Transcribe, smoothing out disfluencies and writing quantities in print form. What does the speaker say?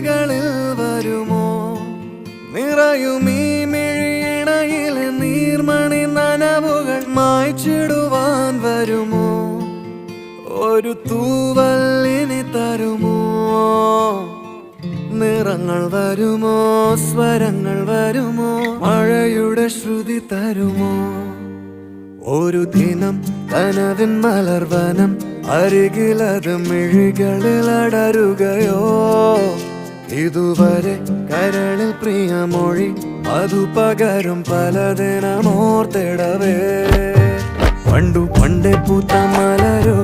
മിഴികളിൽ വരുമോ? നിറയുമീ മിഴിയിണയിലെ നീർമണി നനവുകൾ മായ്ച്ചിടുവാൻ വരുമോ? ഒരു തൂവല്ലിനി തരുമോ? നിറങ്ങൾ വരുമോ? സ്വരങ്ങൾ വരുമോ? മഴയുടെ ശ്രുതി തരുമോ? ഒരു ദിനം കനവിൻ മലർവനം അരികിലത് മിഴികളിൽ അടരുകയോ? ഇതുവരെ കരളിൽ പ്രിയമൊഴി അതു പകരും പലതിനമോർത്തിടവേ. പണ്ടു പണ്ടേ പൂത്ത മലരു